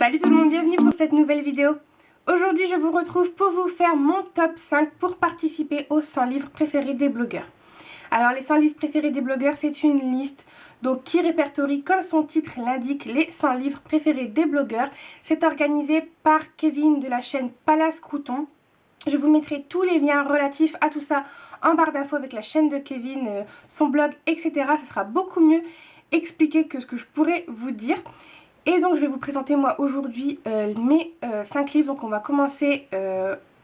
Salut tout le monde, bienvenue pour cette nouvelle vidéo. Aujourd'hui je vous retrouve pour vous faire mon top 5 pour participer aux 100 livres préférés des blogueurs. Alors les 100 livres préférés des blogueurs, c'est une liste donc qui répertorie, comme son titre l'indique, les 100 livres préférés des blogueurs. C'est organisé par Kevin de la chaîne Palace Crouton. Je vous mettrai tous les liens relatifs à tout ça en barre d'infos avec la chaîne de Kevin, son blog, etc. Ça sera beaucoup mieux expliqué que ce que je pourrais vous dire. Et donc je vais vous présenter moi aujourd'hui mes 5 livres. Donc on va commencer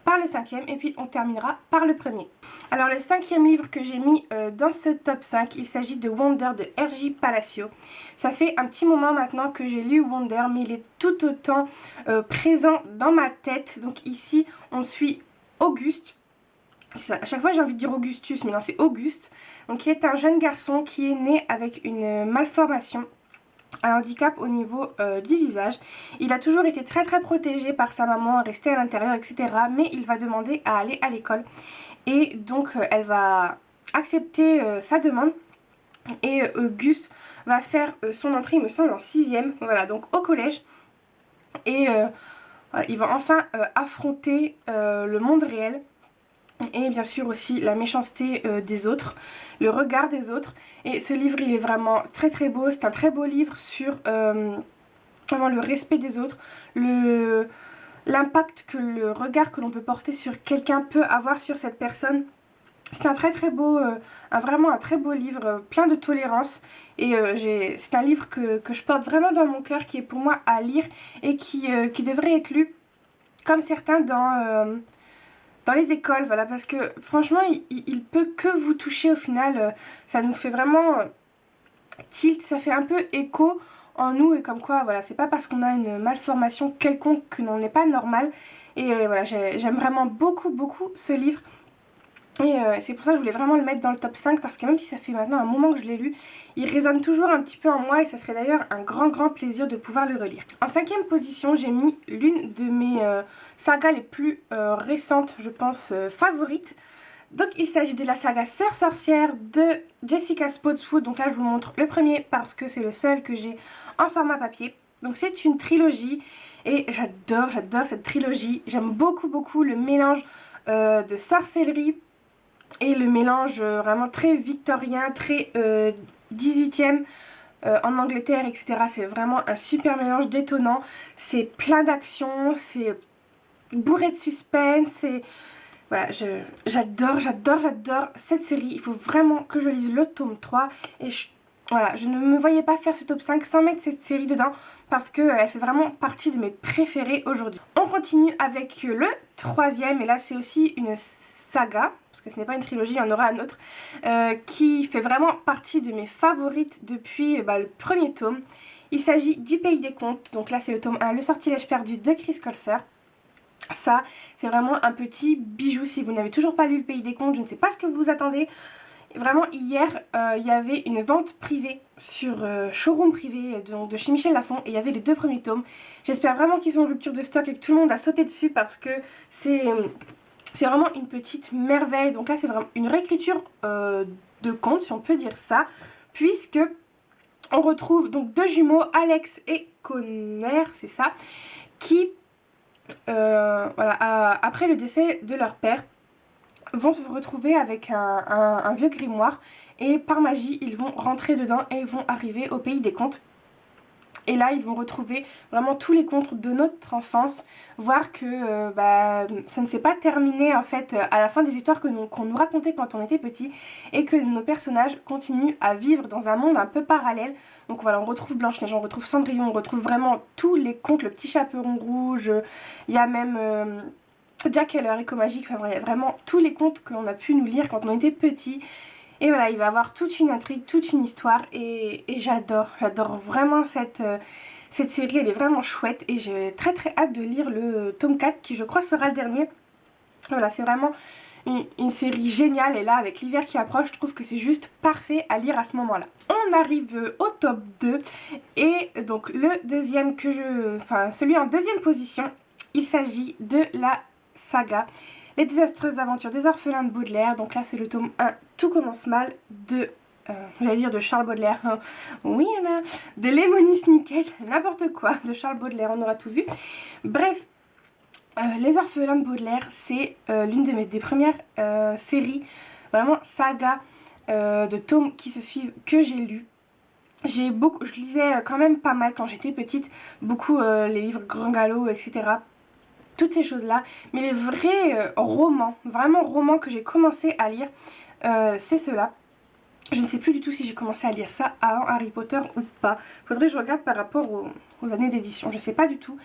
par le 5e et puis on terminera par le premier. Alors le 5e livre que j'ai mis dans ce top 5, il s'agit de Wonder de R.J. Palacio. Ça fait un petit moment maintenant que j'ai lu Wonder, mais il est tout autant présent dans ma tête. Donc ici on suit Auguste. À chaque fois j'ai envie de dire Augustus, mais non, c'est Auguste. Donc qui est un jeune garçon qui est né avec une malformation, un handicap au niveau du visage. Il a toujours été très protégé par sa maman, resté à l'intérieur, etc. Mais il va demander à aller à l'école. Et donc elle va accepter sa demande. Et Auguste va faire son entrée, il me semble, en 6e. Voilà, donc au collège. Et voilà, il va enfin affronter le monde réel. Et bien sûr aussi la méchanceté des autres, le regard des autres. Et ce livre il est vraiment très beau, c'est un très beau livre sur vraiment le respect des autres, l'impact que le regard que l'on peut porter sur quelqu'un peut avoir sur cette personne. C'est un très beau, vraiment un très beau livre, plein de tolérance. Et c'est un livre que je porte vraiment dans mon cœur, qui est pour moi à lire et qui devrait être lu comme certains dans les écoles, voilà, parce que franchement il peut que vous toucher au final. Ça nous fait vraiment tilt, ça fait un peu écho en nous, et comme quoi voilà, c'est pas parce qu'on a une malformation quelconque que l'on n'est pas normal. Et voilà, j'aime vraiment beaucoup ce livre. Et c'est pour ça que je voulais vraiment le mettre dans le top 5, parce que même si ça fait maintenant un moment que je l'ai lu, il résonne toujours un petit peu en moi, et ça serait d'ailleurs un grand plaisir de pouvoir le relire. En 5e position, j'ai mis l'une de mes sagas les plus récentes, je pense, favorites. Donc il s'agit de la saga Sœur sorcière de Jessica Spotswood. Donc là je vous montre le premier parce que c'est le seul que j'ai en format papier. Donc c'est une trilogie et j'adore cette trilogie. J'aime beaucoup le mélange de sorcellerie et le mélange vraiment très victorien, très 18e en Angleterre, etc. C'est vraiment un super mélange détonnant. C'est plein d'action, c'est bourré de suspense. Voilà, j'adore cette série. Il faut vraiment que je lise le tome 3. Et voilà, je ne me voyais pas faire ce top 5 sans mettre cette série dedans, parce qu'elle fait vraiment partie de mes préférés aujourd'hui. On continue avec le 3e. Et là, c'est aussi une saga, parce que ce n'est pas une trilogie, il y en aura un autre, qui fait vraiment partie de mes favorites depuis le premier tome. Il s'agit du Pays des Contes. Donc là, c'est le tome 1, Le Sortilège perdu de Chris Colfer. Ça, c'est vraiment un petit bijou. Si vous n'avez toujours pas lu Le Pays des Contes, je ne sais pas ce que vous attendez. Vraiment, hier, il y avait une vente privée sur Showroom privé de chez Michel Lafon, et il y avait les 2 premiers tomes. J'espère vraiment qu'ils sont en rupture de stock et que tout le monde a sauté dessus, parce que c'est vraiment une petite merveille. Donc là, c'est vraiment une réécriture de conte, si on peut dire ça, puisque on retrouve donc 2 jumeaux, Alex et Connor, c'est ça, qui voilà, après le décès de leur père, vont se retrouver avec un vieux grimoire, et par magie ils vont rentrer dedans et vont arriver au Pays des Contes. Et là ils vont retrouver vraiment tous les contes de notre enfance, voir que ça ne s'est pas terminé en fait à la fin des histoires qu'on nous racontait quand on était petit, et que nos personnages continuent à vivre dans un monde un peu parallèle. Donc voilà, on retrouve Blanche-Neige, on retrouve Cendrillon, on retrouve vraiment tous les contes, le petit chaperon rouge, il y a même Jack et le haricot magique, enfin il y a vraiment tous les contes qu'on a pu nous lire quand on était petit. Et voilà, il va y avoir toute une intrigue, toute une histoire, et j'adore vraiment cette série. Elle est vraiment chouette, et j'ai très hâte de lire le tome 4 qui je crois sera le dernier. Voilà, c'est vraiment une série géniale, et là avec l'hiver qui approche, je trouve que c'est juste parfait à lire à ce moment là. On arrive au top 2, et donc le deuxième celui en 2e position, il s'agit de la saga Les désastreuses aventures des orphelins de Baudelaire. Donc là c'est le tome 1, Tout commence mal, de j'allais dire de Charles Baudelaire, oui Anna, de Lemony Snicket, n'importe quoi, de Charles Baudelaire, on aura tout vu. Bref, Les Orphelins de Baudelaire, c'est l'une des premières séries, vraiment saga de tomes qui se suivent que j'ai lu. Je lisais quand même pas mal quand j'étais petite, beaucoup les livres Grand Galop, etc. Toutes ces choses-là, mais les vrais romans, vraiment romans que j'ai commencé à lire, c'est ceux-là. Je ne sais plus du tout si j'ai commencé à lire ça avant Harry Potter ou pas. Faudrait que je regarde par rapport aux années d'édition, je sais pas du tout.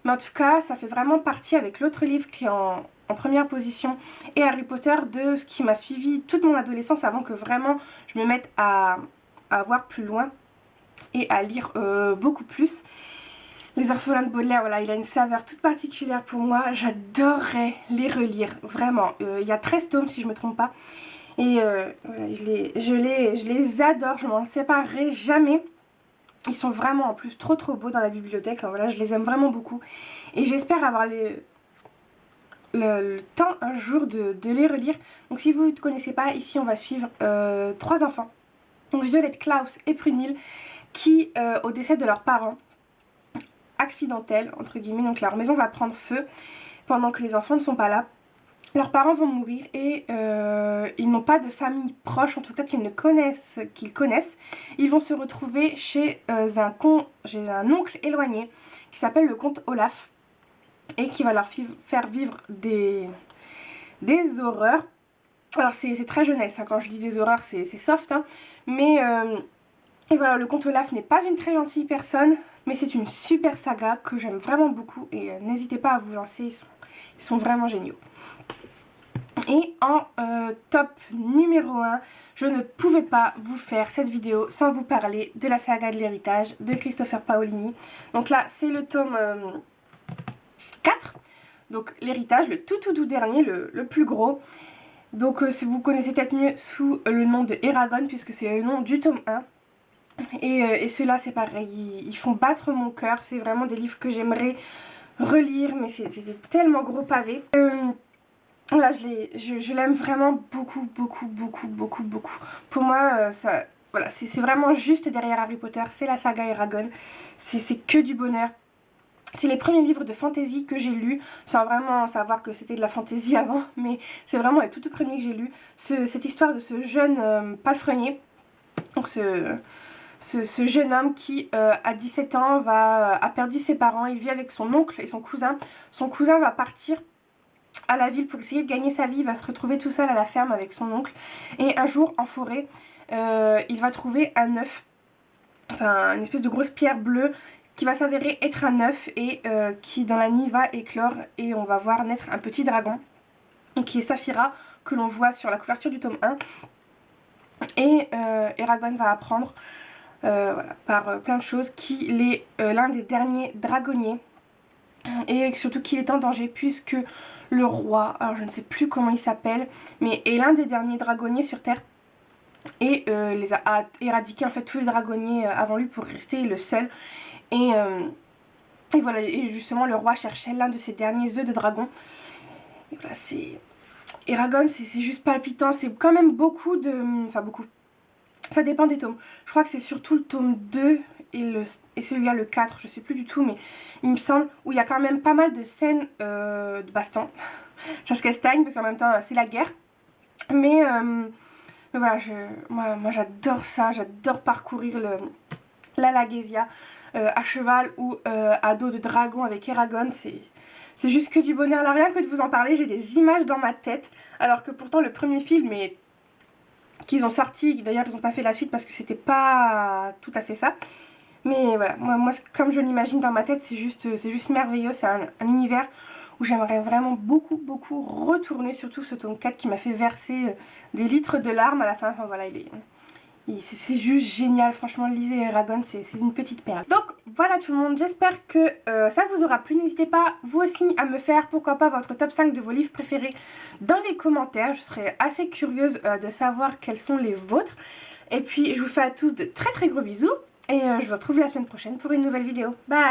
Mais en tout cas, ça fait vraiment partie avec l'autre livre qui est en première position et Harry Potter de ce qui m'a suivi toute mon adolescence avant que vraiment je me mette à voir plus loin et à lire beaucoup plus. Les Orphelins de Baudelaire, voilà, il a une saveur toute particulière pour moi. J'adorerais les relire, vraiment. Il y a 13 tomes si je me trompe pas. Et voilà, je les adore, je m'en séparerai jamais. Ils sont vraiment en plus trop beaux dans la bibliothèque. Alors, voilà, je les aime vraiment beaucoup. Et j'espère avoir le temps un jour de les relire. Donc si vous ne connaissez pas, ici on va suivre 3 enfants. Donc Violette, Klaus et Prunille qui, au décès de leurs parents, accidentel entre guillemets, donc leur maison va prendre feu pendant que les enfants ne sont pas là. Leurs parents vont mourir et ils n'ont pas de famille proche, en tout cas qu'ils connaissent. Ils vont se retrouver chez un oncle éloigné qui s'appelle le comte Olaf et qui va leur faire vivre des horreurs. Alors c'est très jeunesse, hein, quand je dis des horreurs c'est soft, hein, mais et voilà, le comte Olaf n'est pas une très gentille personne, mais c'est une super saga que j'aime vraiment beaucoup et n'hésitez pas à vous lancer, ils sont vraiment géniaux. Et en top numéro 1, je ne pouvais pas vous faire cette vidéo sans vous parler de la saga de l'héritage de Christopher Paolini. Donc là, c'est le tome 4, donc l'héritage, le tout doux dernier, le plus gros. Donc vous connaissez peut-être mieux sous le nom de Eragon, puisque c'est le nom du tome 1. Et ceux-là, c'est pareil, ils font battre mon cœur. C'est vraiment des livres que j'aimerais relire, mais c'est tellement gros pavés. Voilà, je l'aime vraiment beaucoup. Pour moi, voilà, c'est vraiment juste derrière Harry Potter, c'est la saga Eragon. C'est que du bonheur. C'est les premiers livres de fantasy que j'ai lus, sans vraiment savoir que c'était de la fantasy avant, mais c'est vraiment les tout premiers que j'ai lus. Cette histoire de ce jeune palefrenier, donc ce jeune homme qui, à 17 ans, a perdu ses parents. Il vit avec son oncle et son cousin. Son cousin va partir à la ville pour essayer de gagner sa vie. Il va se retrouver tout seul à la ferme avec son oncle. Et un jour, en forêt, il va trouver un œuf, enfin une espèce de grosse pierre bleue qui va s'avérer être un œuf et qui dans la nuit va éclore et on va voir naître un petit dragon qui est Saphira, que l'on voit sur la couverture du tome 1. Et Eragon va apprendre voilà, par plein de choses qu'il est l'un des derniers dragonniers et surtout qu'il est en danger puisque le roi, alors je ne sais plus comment il s'appelle, mais est l'un des derniers dragonniers sur Terre et a éradiqué en fait tous les dragonniers avant lui pour rester le seul. Et voilà, et justement le roi cherchait l'un de ses derniers œufs de dragon. Et voilà, c'est Eragon, c'est juste palpitant, c'est quand même beaucoup de... Enfin beaucoup. Ça dépend des tomes. Je crois que c'est surtout le tome 2 et celui-là le 4, je sais plus du tout, mais il me semble, où il y a quand même pas mal de scènes de baston. Ça se castagne parce qu'en même temps c'est la guerre. Mais voilà, moi j'adore ça, j'adore parcourir la Laguesia à cheval ou à dos de dragon avec Eragon, c'est juste que du bonheur. Là, rien que de vous en parler, j'ai des images dans ma tête, alors que pourtant le premier film est qu'ils ont sorti, d'ailleurs ils n'ont pas fait la suite parce que c'était pas tout à fait ça, mais voilà, moi comme je l'imagine dans ma tête, c'est juste merveilleux, c'est un univers où j'aimerais vraiment beaucoup retourner, surtout ce tome 4 qui m'a fait verser des litres de larmes à la fin. Enfin voilà, c'est juste génial, franchement lisez Eragon, c'est une petite perle. Donc voilà tout le monde, j'espère que ça vous aura plu. N'hésitez pas vous aussi à me faire pourquoi pas votre top 5 de vos livres préférés dans les commentaires. Je serais assez curieuse de savoir quels sont les vôtres. Et puis je vous fais à tous de très gros bisous et je vous retrouve la semaine prochaine pour une nouvelle vidéo. Bye!